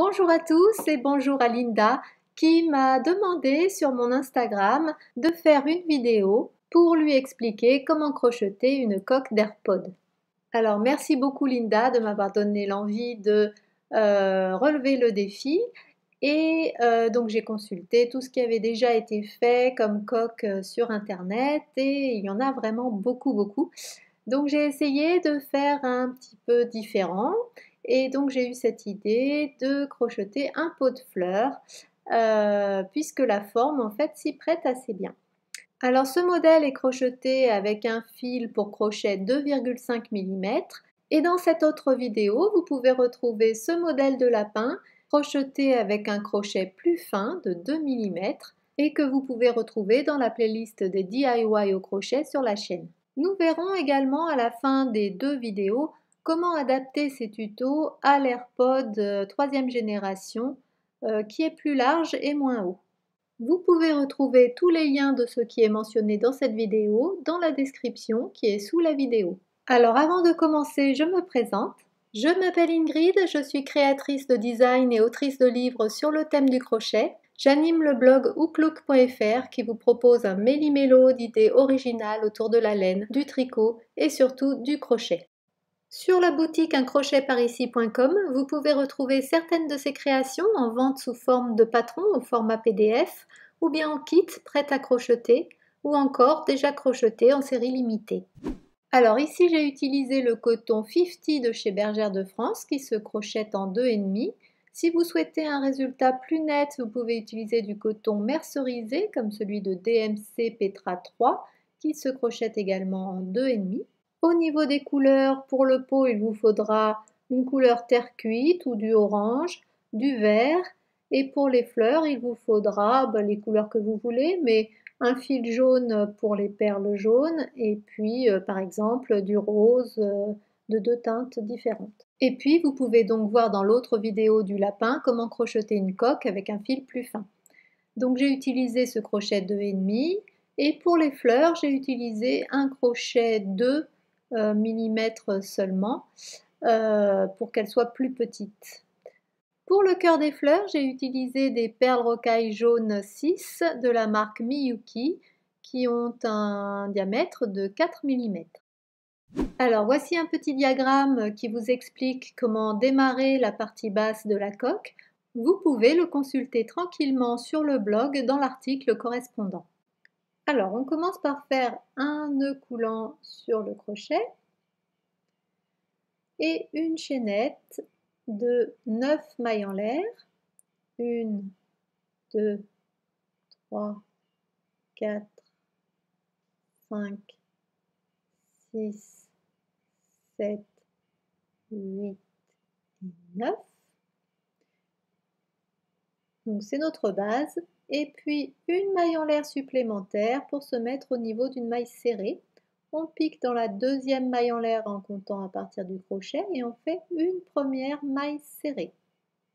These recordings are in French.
Bonjour à tous et bonjour à Linda qui m'a demandé sur mon Instagram de faire une vidéo pour lui expliquer comment crocheter une coque d'AirPod. Alors merci beaucoup Linda de m'avoir donné l'envie de relever le défi et donc j'ai consulté tout ce qui avait déjà été fait comme coque sur internet et il y en a vraiment beaucoup. Donc j'ai essayé de faire un petit peu différent et donc j'ai eu cette idée de crocheter un pot de fleurs puisque la forme en fait s'y prête assez bien. Alors ce modèle est crocheté avec un fil pour crochet 2,5 mm et dans cette autre vidéo vous pouvez retrouver ce modèle de lapin crocheté avec un crochet plus fin de 2 mm et que vous pouvez retrouver dans la playlist des DIY au crochet sur la chaîne. Nous verrons également à la fin des deux vidéos comment adapter ces tutos à l'AirPod 3e génération qui est plus large et moins haut. Vous pouvez retrouver tous les liens de ce qui est mentionné dans cette vidéo dans la description qui est sous la vidéo. Alors avant de commencer, je me présente. Je m'appelle Ingrid, je suis créatrice de design et autrice de livres sur le thème du crochet. J'anime le blog hooklook.fr qui vous propose un méli-mélo d'idées originales autour de la laine, du tricot et surtout du crochet. Sur la boutique uncrochetparici.com, vous pouvez retrouver certaines de ces créations en vente sous forme de patron au format PDF ou bien en kit prêt à crocheter ou encore déjà crocheté en série limitée. Alors ici j'ai utilisé le coton 50 de chez Bergère de France qui se crochette en 2,5. Si vous souhaitez un résultat plus net, vous pouvez utiliser du coton mercerisé comme celui de DMC Petra 3 qui se crochette également en 2,5. Au niveau des couleurs, pour le pot, il vous faudra une couleur terre cuite ou du orange, du vert. Et pour les fleurs, il vous faudra les couleurs que vous voulez, mais un fil jaune pour les perles jaunes et puis par exemple du rose de deux teintes différentes. Et puis vous pouvez donc voir dans l'autre vidéo du lapin comment crocheter une coque avec un fil plus fin. Donc j'ai utilisé ce crochet 2,5 et pour les fleurs j'ai utilisé un crochet 2 mm seulement pour qu'elles soient plus petites. Pour le cœur des fleurs, j'ai utilisé des perles rocaille jaune 6 de la marque Miyuki qui ont un diamètre de 4 mm. Alors voici un petit diagramme qui vous explique comment démarrer la partie basse de la coque. Vous pouvez le consulter tranquillement sur le blog dans l'article correspondant. Alors on commence par faire un nœud coulant sur le crochet et une chaînette de 9 mailles en l'air. 1, 2, 3, 4, 5, 6, 7, 8 et 9. Donc c'est notre base. Et puis une maille en l'air supplémentaire pour se mettre au niveau d'une maille serrée. On pique dans la deuxième maille en l'air en comptant à partir du crochet et on fait une première maille serrée.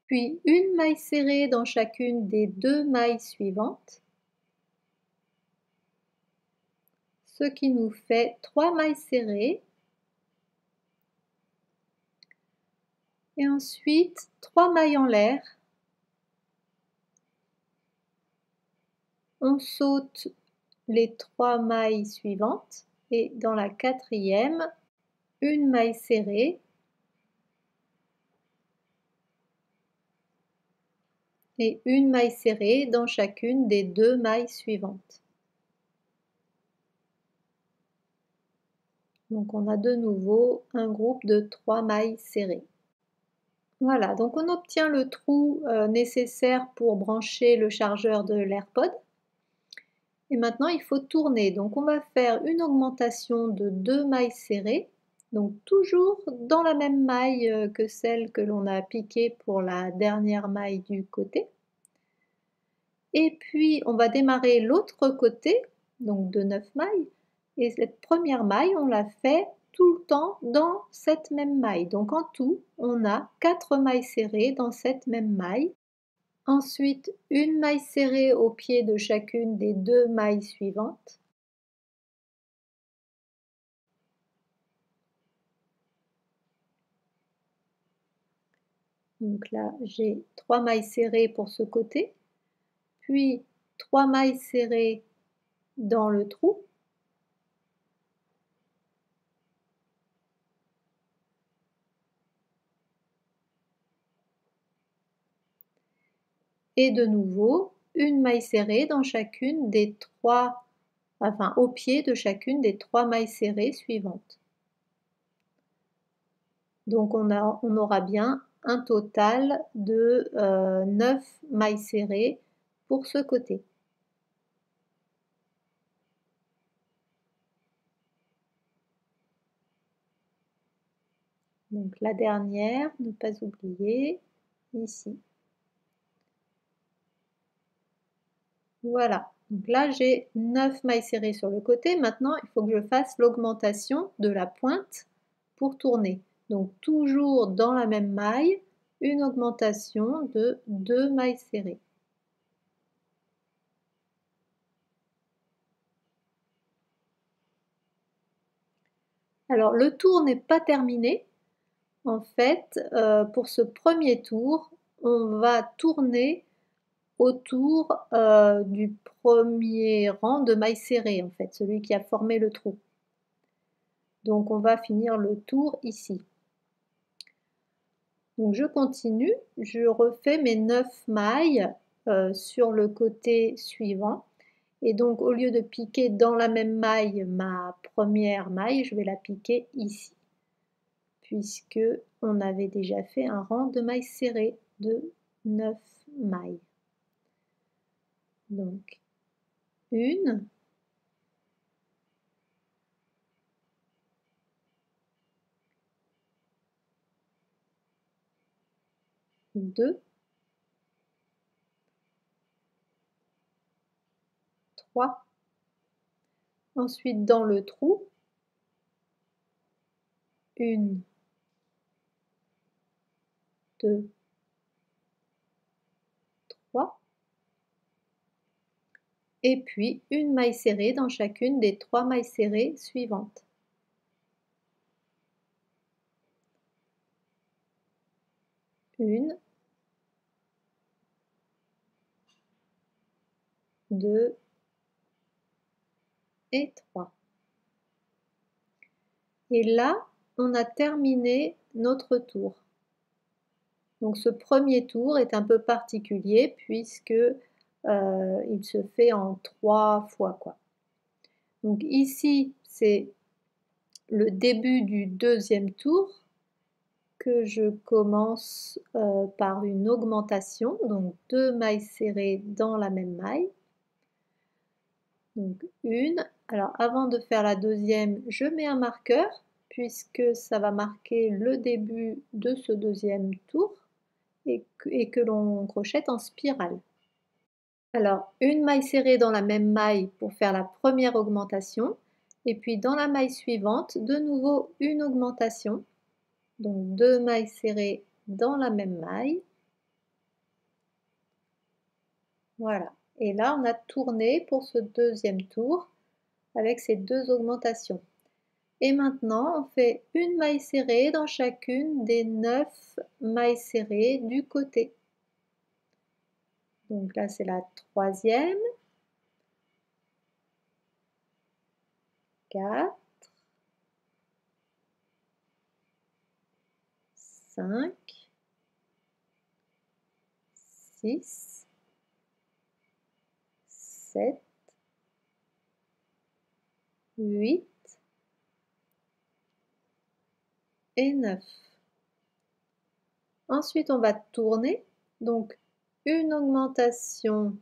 Puis une maille serrée dans chacune des deux mailles suivantes, ce qui nous fait 3 mailles serrées. Et ensuite 3 mailles en l'air. On saute les 3 mailles suivantes et dans la quatrième, une maille serrée et une maille serrée dans chacune des deux mailles suivantes. Donc on a de nouveau un groupe de 3 mailles serrées. Voilà, donc on obtient le trou nécessaire pour brancher le chargeur de l'AirPod. Et maintenant il faut tourner, donc on va faire une augmentation de 2 mailles serrées, donc toujours dans la même maille que celle que l'on a piquée pour la dernière maille du côté. Et puis on va démarrer l'autre côté, donc de 9 mailles, et cette première maille on la fait tout le temps dans cette même maille. Donc en tout on a 4 mailles serrées dans cette même maille. Ensuite une maille serrée au pied de chacune des deux mailles suivantes. Donc là, j'ai 3 mailles serrées pour ce côté, puis 3 mailles serrées dans le trou. Et de nouveau, une maille serrée dans chacune des 3, enfin au pied de chacune des 3 mailles serrées suivantes. Donc on aura bien un total de 9 mailles serrées pour ce côté. Donc la dernière, ne pas oublier, ici. Voilà, donc là j'ai 9 mailles serrées sur le côté. Maintenant, il faut que je fasse l'augmentation de la pointe pour tourner. Donc toujours dans la même maille, une augmentation de 2 mailles serrées. Alors le tour n'est pas terminé. En fait, pour ce premier tour, on va tourner autour du premier rang de mailles serrées, en fait, celui qui a formé le trou. Donc on va finir le tour ici. Donc je continue, je refais mes 9 mailles sur le côté suivant. Et donc au lieu de piquer dans la même maille ma première maille, je vais la piquer ici, puisque on avait déjà fait un rang de mailles serrées de 9 mailles. Donc une, deux, trois. Ensuite dans le trou, une, deux, trois. Et puis une maille serrée dans chacune des 3 mailles serrées suivantes. Une, deux et trois. Et là, on a terminé notre tour. Donc ce premier tour est un peu particulier puisque il se fait en 3 fois, quoi. Donc ici, c'est le début du deuxième tour que je commence par une augmentation, donc 2 mailles serrées dans la même maille. Donc une. Alors avant de faire la deuxième, je mets un marqueur puisque ça va marquer le début de ce deuxième tour et que l'on crochette en spirale. Alors une maille serrée dans la même maille pour faire la première augmentation et puis dans la maille suivante, de nouveau une augmentation. Donc 2 mailles serrées dans la même maille. Voilà. Et là, on a tourné pour ce deuxième tour avec ces 2 augmentations. Et maintenant, on fait une maille serrée dans chacune des 9 mailles serrées du côté. Donc là, c'est la troisième. 4, 5, 6, 7, 8 et 9. Ensuite, on va tourner. Donc, une augmentation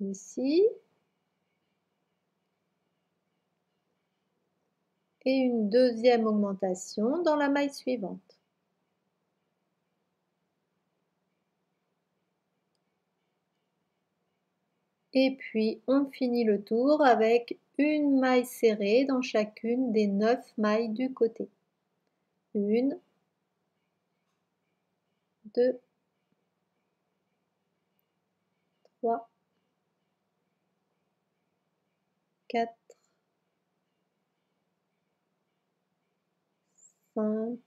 ici. Et une deuxième augmentation dans la maille suivante. Et puis, on finit le tour avec une maille serrée dans chacune des 9 mailles du côté. 1, 2, 3, 4, 5,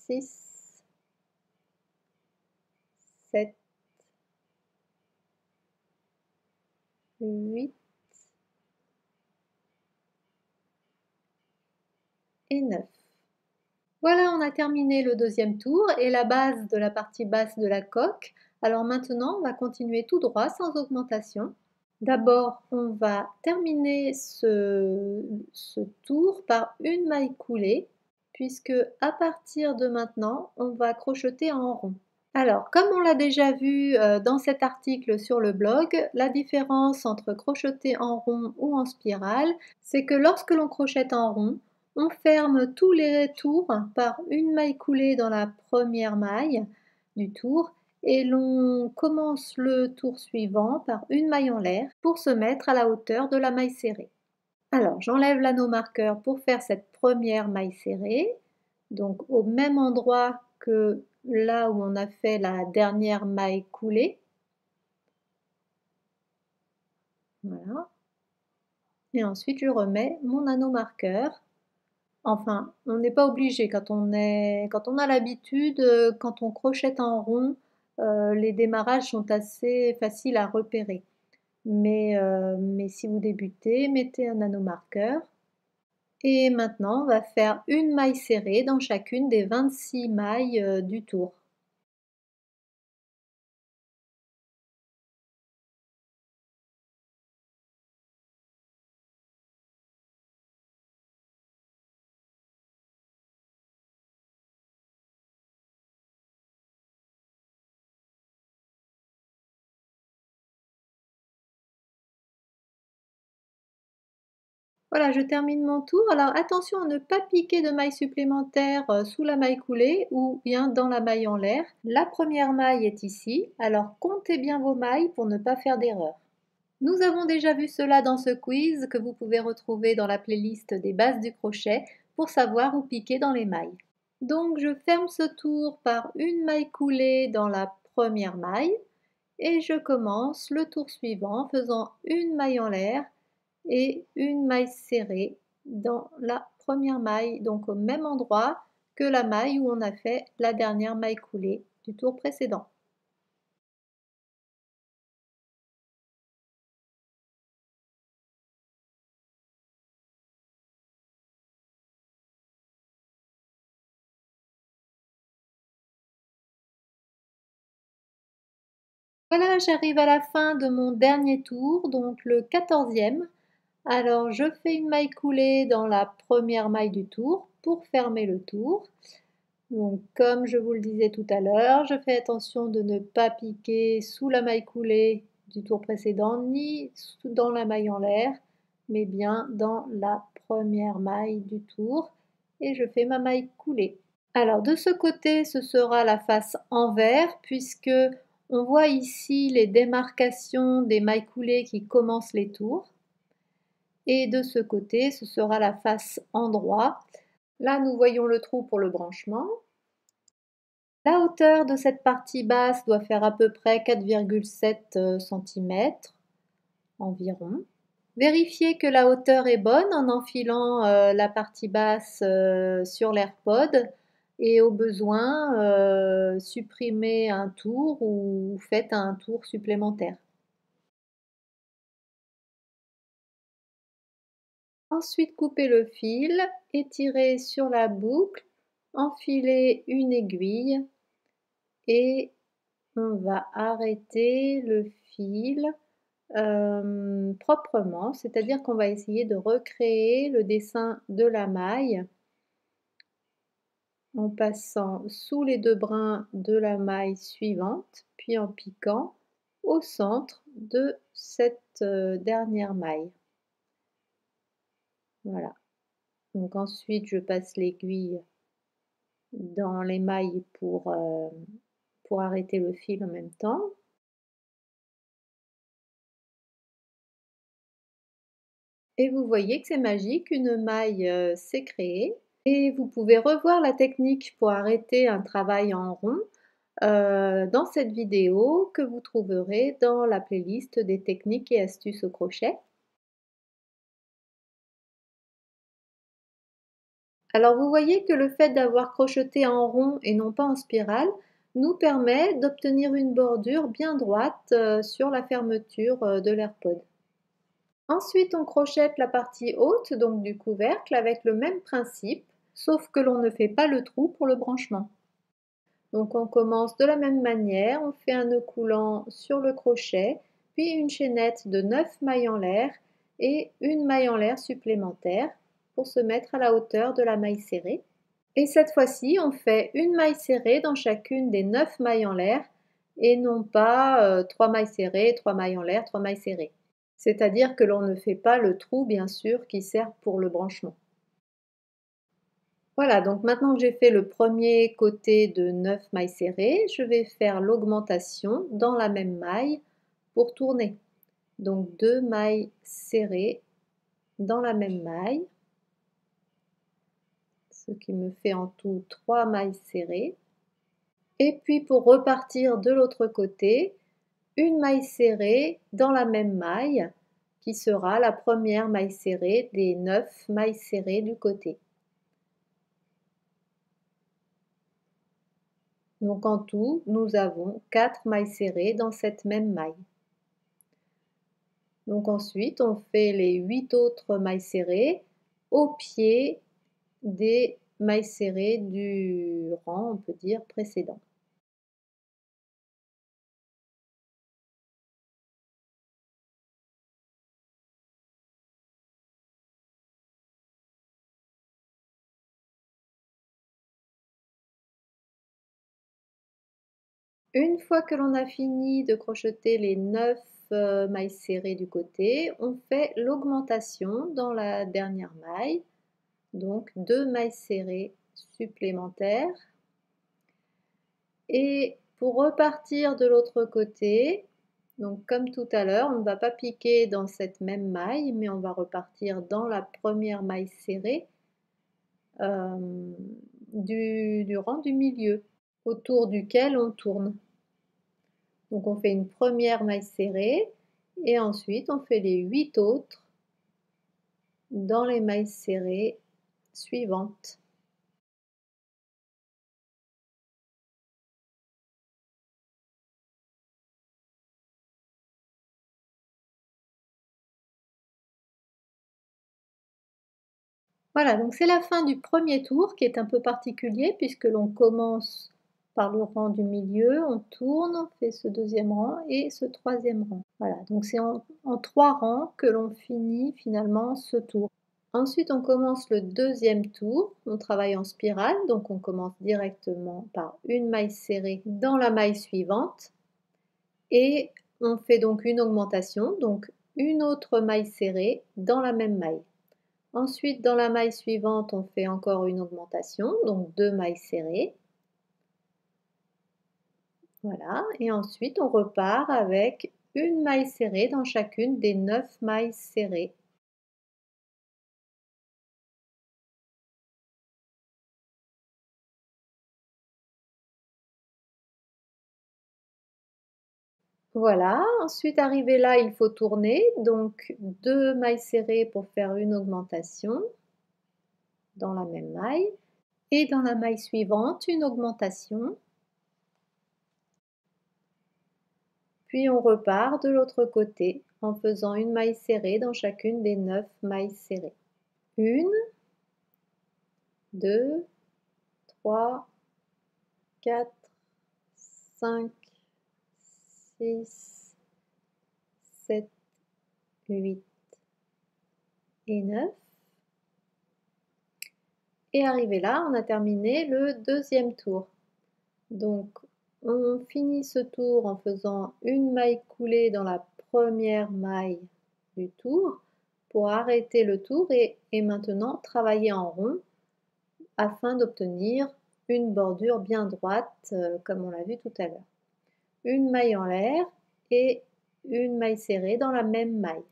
6, 7, 8 et 9. Voilà, on a terminé le deuxième tour et la base de la partie basse de la coque. Alors maintenant, on va continuer tout droit sans augmentation. D'abord, on va terminer ce tour par une maille coulée, puisque à partir de maintenant, on va crocheter en rond. Alors, comme on l'a déjà vu dans cet article sur le blog, la différence entre crocheter en rond ou en spirale, c'est que lorsque l'on crochette en rond, on ferme tous les tours par une maille coulée dans la première maille du tour et l'on commence le tour suivant par une maille en l'air pour se mettre à la hauteur de la maille serrée. Alors, j'enlève l'anneau marqueur pour faire cette première maille serrée, donc au même endroit que là où on a fait la dernière maille coulée. Voilà. Et ensuite, je remets mon anneau marqueur. Enfin, on n'est pas obligé quand on a l'habitude, quand on crochette en rond, les démarrages sont assez faciles à repérer. Mais si vous débutez, mettez un anneau marqueur. Et maintenant, on va faire une maille serrée dans chacune des 26 mailles du tour. Voilà, je termine mon tour. Alors attention à ne pas piquer de mailles supplémentaires sous la maille coulée ou bien dans la maille en l'air. La première maille est ici, alors comptez bien vos mailles pour ne pas faire d'erreur. Nous avons déjà vu cela dans ce quiz que vous pouvez retrouver dans la playlist des bases du crochet pour savoir où piquer dans les mailles. Donc je ferme ce tour par une maille coulée dans la première maille et je commence le tour suivant en faisant une maille en l'air et une maille serrée dans la première maille, donc au même endroit que la maille où on a fait la dernière maille coulée du tour précédent. Voilà, j'arrive à la fin de mon dernier tour, donc le 14e. Alors je fais une maille coulée dans la première maille du tour pour fermer le tour. Donc comme je vous le disais tout à l'heure, je fais attention de ne pas piquer sous la maille coulée du tour précédent ni dans la maille en l'air, mais bien dans la première maille du tour et je fais ma maille coulée. Alors de ce côté, ce sera la face envers puisque on voit ici les démarcations des mailles coulées qui commencent les tours. Et de ce côté, ce sera la face endroit. Là, nous voyons le trou pour le branchement. La hauteur de cette partie basse doit faire à peu près 4,7 cm environ. Vérifiez que la hauteur est bonne en enfilant la partie basse sur l'AirPod et au besoin, supprimez un tour ou faites un tour supplémentaire. Ensuite, coupez le fil, étirez sur la boucle, enfilez une aiguille et on va arrêter le fil proprement, c'est-à-dire qu'on va essayer de recréer le dessin de la maille en passant sous les deux brins de la maille suivante, puis en piquant au centre de cette dernière maille. Voilà. Donc ensuite, je passe l'aiguille dans les mailles pour arrêter le fil en même temps. Et vous voyez que c'est magique, une maille s'est créée. Et vous pouvez revoir la technique pour arrêter un travail en rond dans cette vidéo que vous trouverez dans la playlist des techniques et astuces au crochet. Alors vous voyez que le fait d'avoir crocheté en rond et non pas en spirale nous permet d'obtenir une bordure bien droite sur la fermeture de l'AirPod. Ensuite, on crochette la partie haute, donc du couvercle, avec le même principe, sauf que l'on ne fait pas le trou pour le branchement. Donc on commence de la même manière, on fait un nœud coulant sur le crochet, puis une chaînette de 9 mailles en l'air et une maille en l'air supplémentaire pour se mettre à la hauteur de la maille serrée. Et cette fois-ci, on fait une maille serrée dans chacune des 9 mailles en l'air et non pas 3 mailles serrées, 3 mailles en l'air, 3 mailles serrées. C'est-à-dire que l'on ne fait pas le trou, bien sûr, qui sert pour le branchement. Voilà, donc maintenant que j'ai fait le premier côté de 9 mailles serrées, je vais faire l'augmentation dans la même maille pour tourner. Donc 2 mailles serrées dans la même maille, ce qui me fait en tout 3 mailles serrées. Et puis pour repartir de l'autre côté, une maille serrée dans la même maille, qui sera la première maille serrée des 9 mailles serrées du côté. Donc en tout, nous avons 4 mailles serrées dans cette même maille. Donc ensuite, on fait les 8 autres mailles serrées au pied des mailles serrées du rang, on peut dire, précédent. Une fois que l'on a fini de crocheter les 9 mailles serrées du côté, on fait l'augmentation dans la dernière maille, donc 2 mailles serrées supplémentaires. Et pour repartir de l'autre côté, donc comme tout à l'heure, on ne va pas piquer dans cette même maille, mais on va repartir dans la première maille serrée du rang du milieu, autour duquel on tourne. Donc on fait une première maille serrée et ensuite on fait les 8 autres dans les mailles serrées suivantes. Voilà, donc c'est la fin du premier tour qui est un peu particulier puisque l'on commence par le rang du milieu, on tourne, on fait ce deuxième rang et ce troisième rang. Voilà, donc c'est en 3 rangs que l'on finit finalement ce tour. Ensuite, on commence le deuxième tour, on travaille en spirale, donc on commence directement par une maille serrée dans la maille suivante et on fait donc une augmentation, donc une autre maille serrée dans la même maille. Ensuite, dans la maille suivante, on fait encore une augmentation, donc 2 mailles serrées. Voilà, et ensuite on repart avec une maille serrée dans chacune des 9 mailles serrées. Voilà, ensuite arrivé là, il faut tourner, donc 2 mailles serrées pour faire une augmentation dans la même maille. Et dans la maille suivante, une augmentation. Puis on repart de l'autre côté en faisant une maille serrée dans chacune des 9 mailles serrées. Une, 2, 3, 4, 5, 6, 7, 8 et 9. Et arrivé là, on a terminé le deuxième tour. Donc on finit ce tour en faisant une maille coulée dans la première maille du tour pour arrêter le tour et maintenant travailler en rond afin d'obtenir une bordure bien droite comme on l'a vu tout à l'heure. Une maille en l'air et une maille serrée dans la même maille.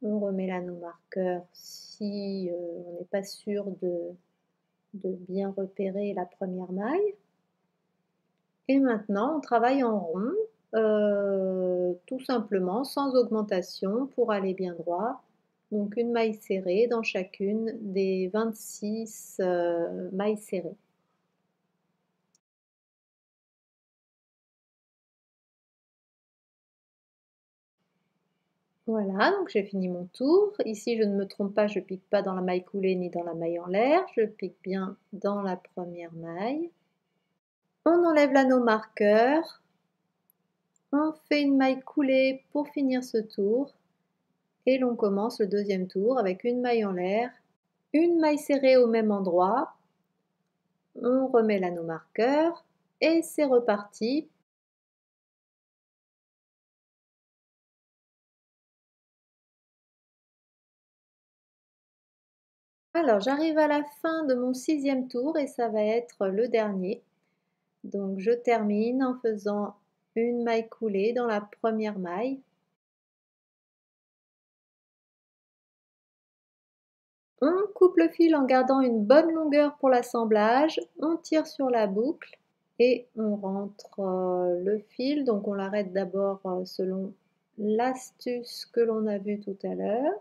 On remet là nos marqueurs si on n'est pas sûr de bien repérer la première maille. Et maintenant, on travaille en rond, tout simplement, sans augmentation, pour aller bien droit, Donc une maille serrée dans chacune des 26 mailles serrées. Voilà, donc j'ai fini mon tour. Ici, je ne me trompe pas, je pique pas dans la maille coulée ni dans la maille en l'air. Je pique bien dans la première maille. On enlève l'anneau marqueur. On fait une maille coulée pour finir ce tour. Et l'on commence le deuxième tour avec une maille en l'air, une maille serrée au même endroit. On remet l'anneau marqueur et c'est reparti. Alors j'arrive à la fin de mon 6e tour et ça va être le dernier. Donc je termine en faisant une maille coulée dans la première maille. On coupe le fil en gardant une bonne longueur pour l'assemblage. On tire sur la boucle et on rentre le fil. Donc on l'arrête d'abord selon l'astuce que l'on a vue tout à l'heure.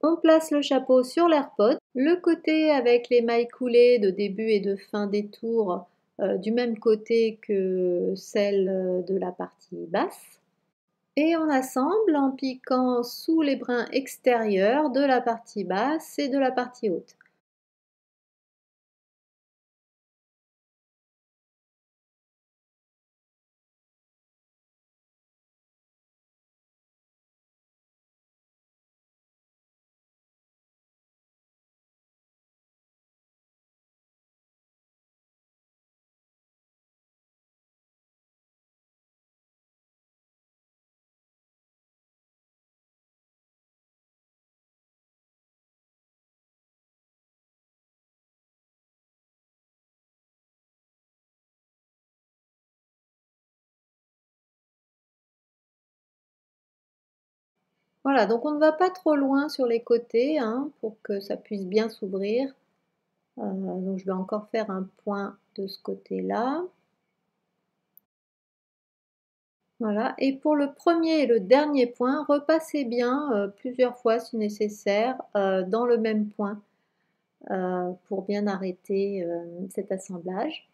On place le chapeau sur l'AirPod, le côté avec les mailles coulées de début et de fin des tours du même côté que celle de la partie basse. Et on assemble en piquant sous les brins extérieurs de la partie basse et de la partie haute. Voilà, donc on ne va pas trop loin sur les côtés hein, pour que ça puisse bien s'ouvrir. Donc je vais encore faire un point de ce côté-là. Voilà, et pour le premier et le dernier point, repassez bien plusieurs fois si nécessaire dans le même point pour bien arrêter cet assemblage.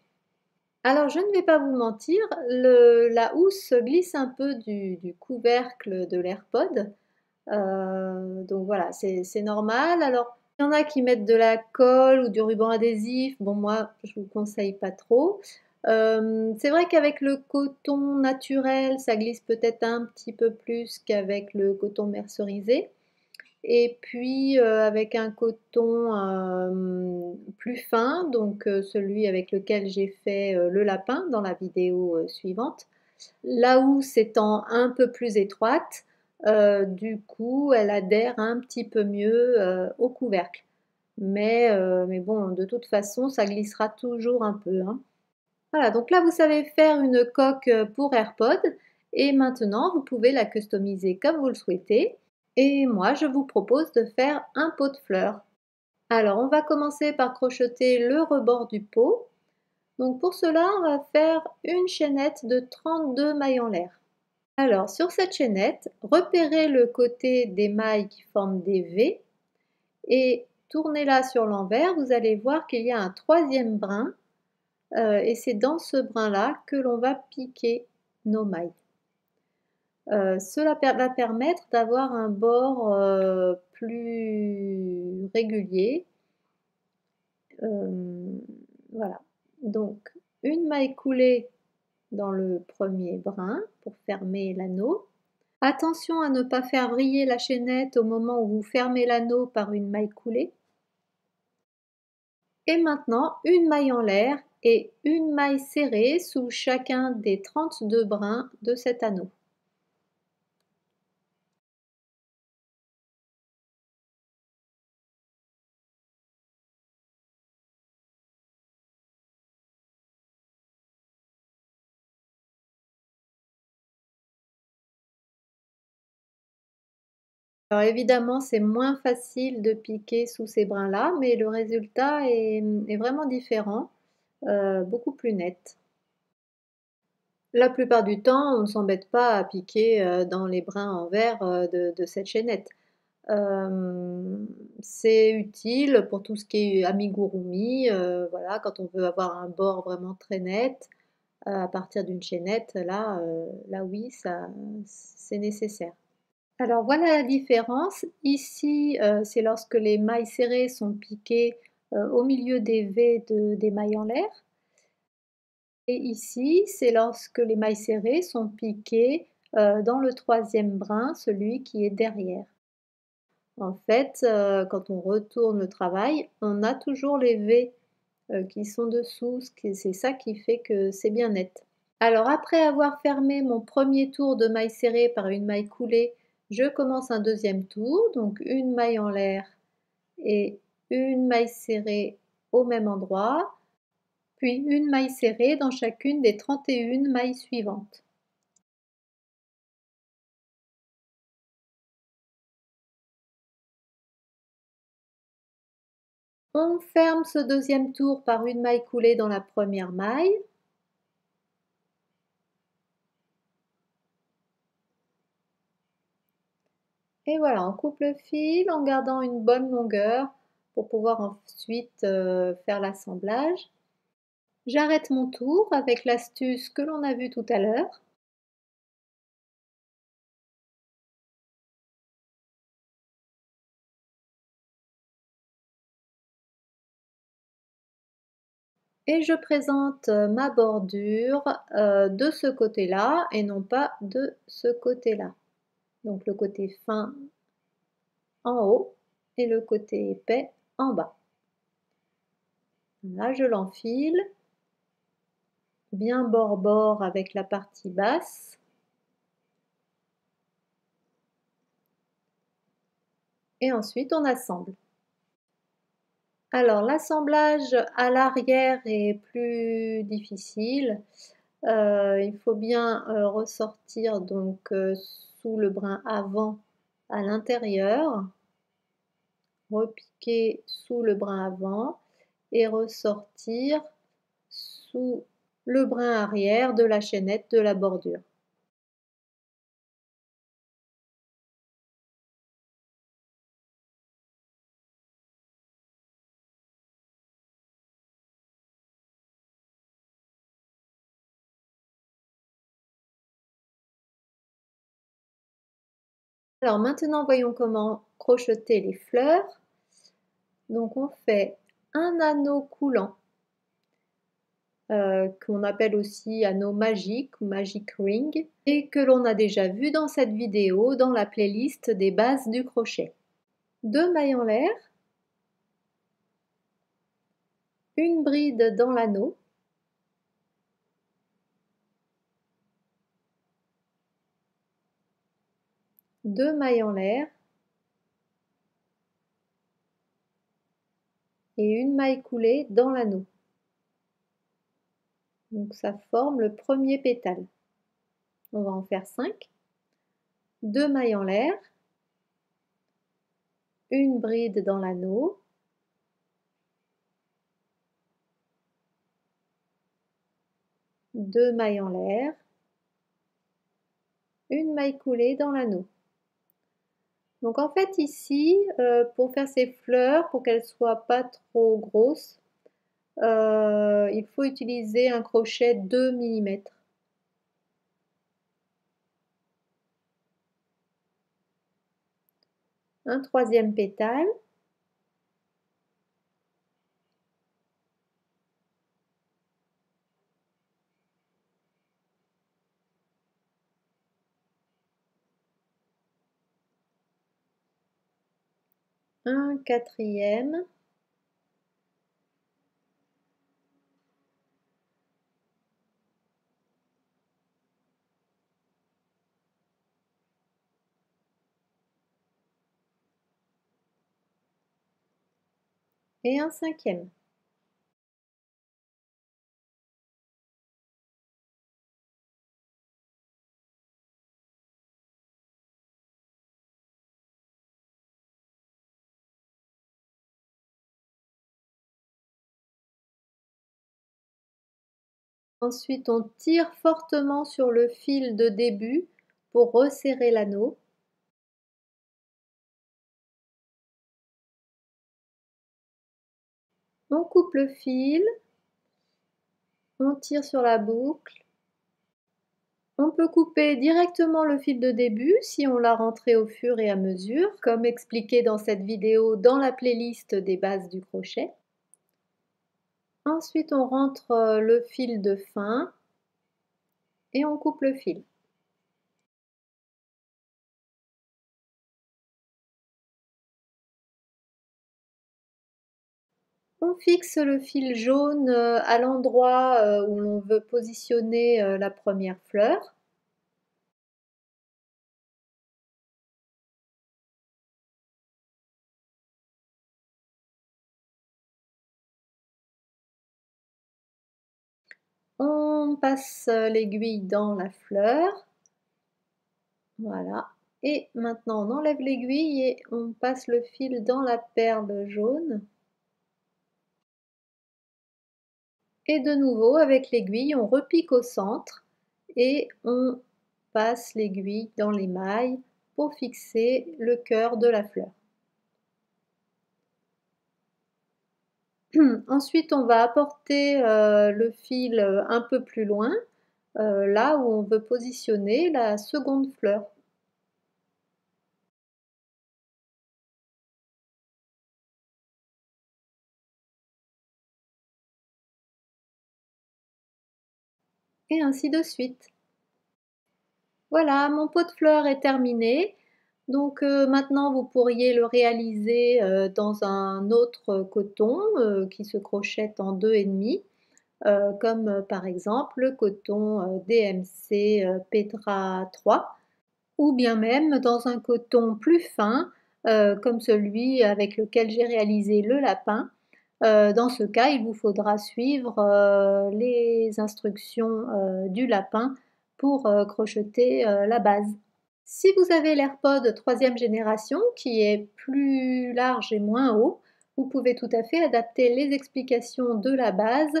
Alors je ne vais pas vous mentir, la housse glisse un peu du couvercle de l'AirPod. Donc voilà, c'est normal. Alors, il y en a qui mettent de la colle ou du ruban adhésif. Bon, moi, je vous conseille pas trop. C'est vrai qu'avec le coton naturel, ça glisse peut-être un petit peu plus qu'avec le coton mercerisé. Et puis avec un coton plus fin, donc celui avec lequel j'ai fait le lapin dans la vidéo suivante, la housse étant un peu plus étroite, du coup elle adhère un petit peu mieux au couvercle. Mais bon, de toute façon, ça glissera toujours un peu, hein. Voilà, donc là vous savez faire une coque pour AirPod et maintenant vous pouvez la customiser comme vous le souhaitez. Et moi, je vous propose de faire un pot de fleurs. Alors, on va commencer par crocheter le rebord du pot. Donc pour cela, on va faire une chaînette de 32 mailles en l'air. Alors, sur cette chaînette, repérez le côté des mailles qui forment des V et tournez-la sur l'envers. Vous allez voir qu'il y a un troisième brin et c'est dans ce brin-là que l'on va piquer nos mailles. Cela va permettre d'avoir un bord plus régulier. Voilà. Donc, une maille coulée dans le premier brin pour fermer l'anneau. Attention à ne pas faire vriller la chaînette au moment où vous fermez l'anneau par une maille coulée. Et maintenant, une maille en l'air et une maille serrée sous chacun des 32 brins de cet anneau. Alors évidemment, c'est moins facile de piquer sous ces brins-là, mais le résultat est vraiment différent, beaucoup plus net. La plupart du temps, on ne s'embête pas à piquer dans les brins en vert de cette chaînette. C'est utile pour tout ce qui est amigurumi, voilà, quand on veut avoir un bord vraiment très net, à partir d'une chaînette, là oui, ça c'est nécessaire. Alors voilà la différence. Ici, c'est lorsque les mailles serrées sont piquées, au milieu des V des mailles en l'air. Et ici, c'est lorsque les mailles serrées sont piquées, dans le troisième brin, celui qui est derrière. En fait, quand on retourne le travail, on a toujours les V, qui sont dessous, c'est ça qui fait que c'est bien net. Alors après avoir fermé mon premier tour de maille serrée par une maille coulée, je commence un deuxième tour, donc une maille en l'air et une maille serrée au même endroit, puis une maille serrée dans chacune des 31 mailles suivantes. On ferme ce deuxième tour par une maille coulée dans la première maille. Et voilà, on coupe le fil en gardant une bonne longueur pour pouvoir ensuite faire l'assemblage. J'arrête mon tour avec l'astuce que l'on a vue tout à l'heure. Et je présente ma bordure de ce côté-là et non pas de ce côté-là. Donc le côté fin en haut et le côté épais en bas. Là, je l'enfile, bien bord-bord avec la partie basse. Et ensuite, on assemble. Alors, l'assemblage à l'arrière est plus difficile. Il faut bien ressortir donc sous le brin avant à l'intérieur, repiquer sous le brin avant et ressortir sous le brin arrière de la chaînette de la bordure. Alors maintenant, voyons comment crocheter les fleurs. Donc on fait un anneau coulant, qu'on appelle aussi anneau magique ou magic ring, et que l'on a déjà vu dans cette vidéo dans la playlist des bases du crochet. 2 mailles en l'air, une bride dans l'anneau, deux mailles en l'air et une maille coulée dans l'anneau. Donc ça forme le premier pétale. On va en faire 5. 2 mailles en l'air, une bride dans l'anneau, deux mailles en l'air, une maille coulée dans l'anneau. Donc en fait ici, pour faire ces fleurs, pour qu'elles ne soient pas trop grosses, il faut utiliser un crochet 2 mm. Un troisième pétale. Un quatrième. Et un cinquième. Ensuite, on tire fortement sur le fil de début pour resserrer l'anneau. On coupe le fil, on tire sur la boucle. On peut couper directement le fil de début si on l'a rentré au fur et à mesure, comme expliqué dans cette vidéo dans la playlist des bases du crochet. Ensuite, on rentre le fil de fin et on coupe le fil. On fixe le fil jaune à l'endroit où l'on veut positionner la première fleur. On passe l'aiguille dans la fleur. Voilà. Et maintenant, on enlève l'aiguille et on passe le fil dans la perle jaune. Et de nouveau, avec l'aiguille, on repique au centre et on passe l'aiguille dans les mailles pour fixer le cœur de la fleur. Ensuite, on va apporter le fil un peu plus loin, là où on veut positionner la seconde fleur. Et ainsi de suite. Voilà, mon pot de fleurs est terminé. Donc maintenant, vous pourriez le réaliser dans un autre coton qui se crochette en 2,5, comme par exemple le coton DMC Petra 3, ou bien même dans un coton plus fin, comme celui avec lequel j'ai réalisé le lapin. Dans ce cas, il vous faudra suivre les instructions du lapin pour crocheter la base. Si vous avez l'AirPod 3e génération, qui est plus large et moins haut, vous pouvez tout à fait adapter les explications de la base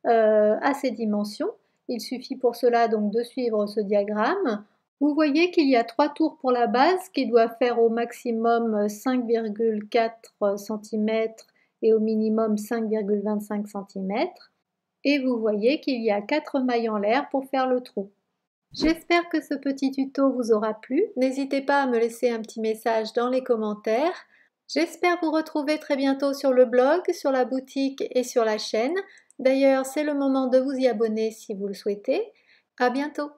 à ces dimensions. Il suffit pour cela donc de suivre ce diagramme. Vous voyez qu'il y a 3 tours pour la base qui doivent faire au maximum 5,4 cm et au minimum 5,25 cm. Et vous voyez qu'il y a 4 mailles en l'air pour faire le trou. J'espère que ce petit tuto vous aura plu. N'hésitez pas à me laisser un petit message dans les commentaires. J'espère vous retrouver très bientôt sur le blog, sur la boutique et sur la chaîne. D'ailleurs, c'est le moment de vous y abonner si vous le souhaitez. À bientôt!